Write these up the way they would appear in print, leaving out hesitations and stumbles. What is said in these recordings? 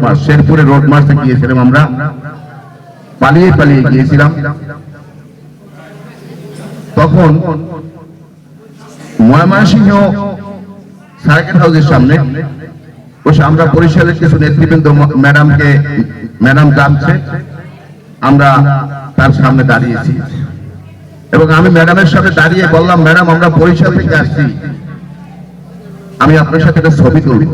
March, শেরপুরে road মার্চে গিয়েছিলাম আমরা, পালিয়ে পালিয়ে গিয়েছিলাম। তখন ময়মনসিংহ সার্কিট হাউসের সামনে বসে আমরা বরিশালের কিছু নেতৃবৃন্দ ম্যাডাম যাচ্ছে, আমরা তার সামনে দাঁড়িয়েছি এবং আমি ম্যাডামের সাথে দাঁড়িয়ে বললাম, ম্যাডাম আমরা বরিশাল থেকে আসছি, আমি আপনার সাথে একটা ছবি তুলব।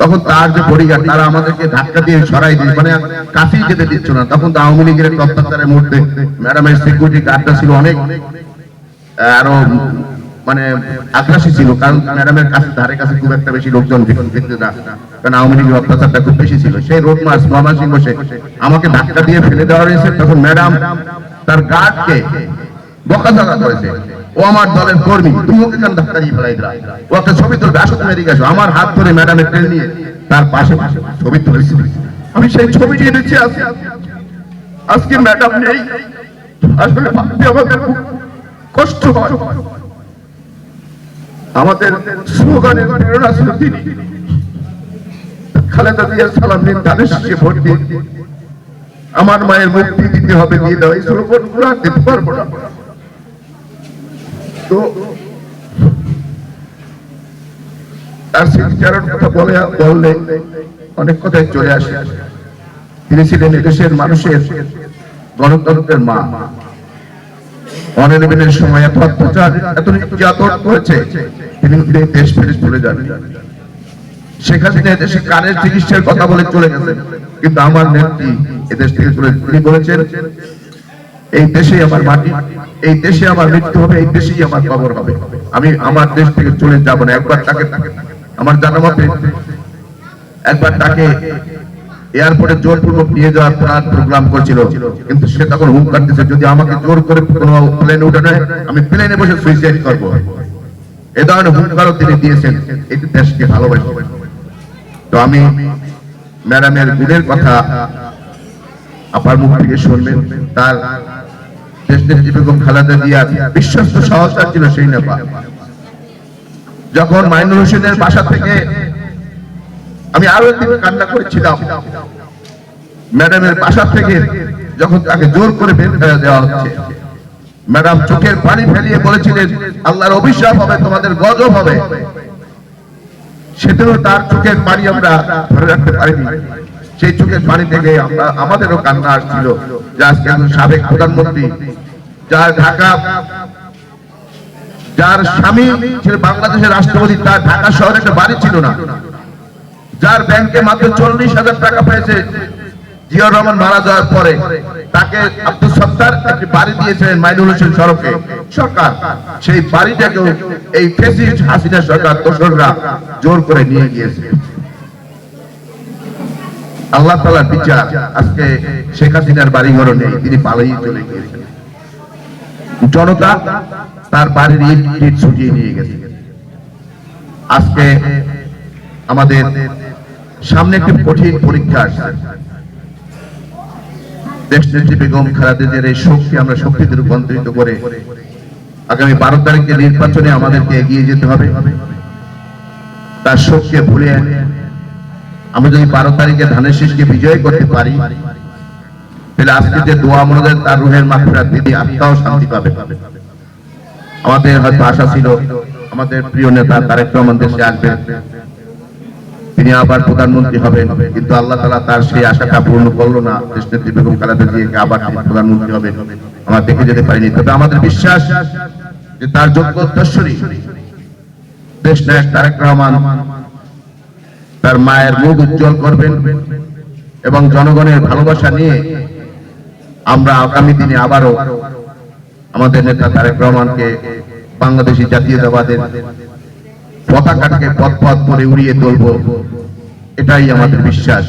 তখন তার যে বডিগার্ড তারা আমাদেরকে ধাক্কা দিয়ে সরাই দিয়ে মানে কাছেই যেতে দিচ্ছ না। তখন তো আওয়ামী লীগের অত্যাচারের মধ্যে ম্যাডামের সিকিউরিটি গার্ডটা ছিল অনেক আরো মানে আগ্রাসী ছিল, কারণ ম্যাডামের কাছে ধারে কাছে খুব একটা বেশি লোকজন দেখতে না, কারণ আওয়ামী লীগের অত্যাচারটা খুব বেশি ছিল। সেই রোড মার্চ ময়মনসিংহ বসে আমাকে ধাক্কা দিয়ে ফেলে দেওয়া হয়েছে। তখন ম্যাডাম তার গার্ডকে বকাঝকা করেছে, ও আমার দলের কর্মী, তুমি ওকে কেন ধাক্কা দিয়ে ফেলাই দিলা, ও একটা ছবি তুলবে, আসো তুমি এদিকে আসো। আমার হাত ধরে ম্যাডামের ট্রেন নিয়ে তার পাশে ছবি তুলেছি। আমি সেই ছবি নিয়ে দিচ্ছি আজকে ম্যাডাম নেই, আসলে ভাবতে আমাদের খুব কষ্ট হয়। আমাদের স্লোগানের প্রেরণা ছিল তিনি, খালেদা জিয়ার সালাম নিন, ধানের শীষে ভোট দিন, আমার মায়ের মুক্তি দিতে হবে, দিয়ে দাও, এই স্লোগানগুলো আর দিতে পারবো না। তো তার স্মৃতিচারণ কথা বললে অনেক কথাই চলে আসে। তিনি ছিলেন এদেশের মানুষের গণতন্ত্রের মা। অনির্বাচনের সময় এত অত্যাচার এত নির্যাতন করেছে, তিনি দেশ ফেরত চলে যান। সেখানে দেশে কানের চিকিৎসার কথা বলে চলে গেছেন, কিন্তু আমার নেত্রী এদেশ থেকে চলে, তিনি বলেছেন এই দেশে আমার মাটি, এই দেশে আমার মৃত্যু হবে, এই দেশেই আমার কবর হবে, আমি আমার দেশ থেকে চলে যাব না। একবার তাকে আমার জানা মতে একবার তাকে এয়ারপোর্টে জোরপূর্বক নিয়ে যাওয়ার প্রোগ্রাম করছিল, কিন্তু সে তখন হুঙ্কার দিচ্ছে যদি আমাকে জোর করে কোনো প্লেনে উঠে নেয় আমি প্লেনে বসে সুইসাইড করবো। এ ধরনের হুঙ্কারও তিনি দিয়েছেন, এটি দেশকে ভালোবাসে। তো আমি ম্যাডামের গুণের কথা আপার মুখ থেকে শুনবেন। তার দেশনেত্রী বেগম খালেদা জিয়ার বিশ্বস্ত সহচর ছিল সেই নেপা। যখন মাইনুল হোসেনের বাসা থেকে আমি আরো একদিন কান্না করেছিলাম, ম্যাডামের বাসা থেকে যখন তাকে জোর করে বের করে দেওয়া হচ্ছে, ম্যাডাম চোখের পানি ফেলিয়ে বলেছিলেন আল্লাহর অভিশাপ হবে, তোমাদের গজব হবে। সেদিনও তার চোখের পানি আমরা ধরে রাখতে পারিনি। সেই চোখের পানি থেকে আমরা আমাদেরও কান্না আসছিল যে আজকে একজন সাবেক প্রধানমন্ত্রী, যার ঢাকা, যার স্বামী ছিল বাংলাদেশের রাষ্ট্রপতি, তার ঢাকা শহরে একটা বাড়ি ছিল না, যার ব্যাংকে মাত্র 40,000 টাকা পেয়েছে জিয়াউর রহমান মারা যাওয়ার পরে, তাকে আব্দুল সত্তার একটি বাড়ি দিয়েছিলেন মাইনুল হোসেন সড়কে সরকার। সেই বাড়িটাকে এই ফ্যাসিস্ট হাসিনা সরকার দোসররা জোর করে নিয়ে গিয়েছে। আল্লাহ তাআলার বিচার, আজকে শেখ হাসিনার বাড়িঘর নেই, তিনি পালিয়ে চলে গিয়েছেন। জনতা তার বাড়ির ইট ছুটিয়ে নিয়ে গেছে। আজকে আমাদের সামনে একটি কঠিন পরীক্ষা আসছে। দেশনেত্রী বেগম খালেদা জিয়ার এই শক্তি আমরা শক্তিতে রূপান্তরিত করে আগামী 12 তারিখের নির্বাচনে আমাদেরকে এগিয়ে যেতে হবে। তার শক্তি ভুলে আমরা যদি 12 তারিখে ধানের শীষকে বিজয় করতে পারি, তাহলে আজকে যে দোয়া মনোদের তার রুহের মাগফিরাত দিদি আত্মাও শান্তি পাবে। আমাদের হয়তো আশা ছিল আমাদের প্রিয় নেতা তারেক রহমান দেশে আসবেন, তিনি আবার প্রধানমন্ত্রী হবেন, কিন্তু আল্লাহ তাআলা তার সেই আশাটা পূর্ণ করলো না। দেশনেত্রী বেগম খালেদা জিয়াকে আবার প্রধানমন্ত্রী হবেন আমরা দেখে যেতে পারিনি। তবে আমাদের বিশ্বাস যে তার যোগ্য উত্তরসূরি দেশনায়ক তারেক রহমান তার মায়ের মুখ উজ্জ্বল করবেন এবং জনগণের ভালোবাসা নিয়ে আমরা আগামী দিনে আবারও আমাদের নেতা তারেক রহমানকে বাংলাদেশী জাতীয়তাবাদের পতাকাটাকে পথ পথ করে উড়িয়ে তুলব, এটাই আমাদের বিশ্বাস।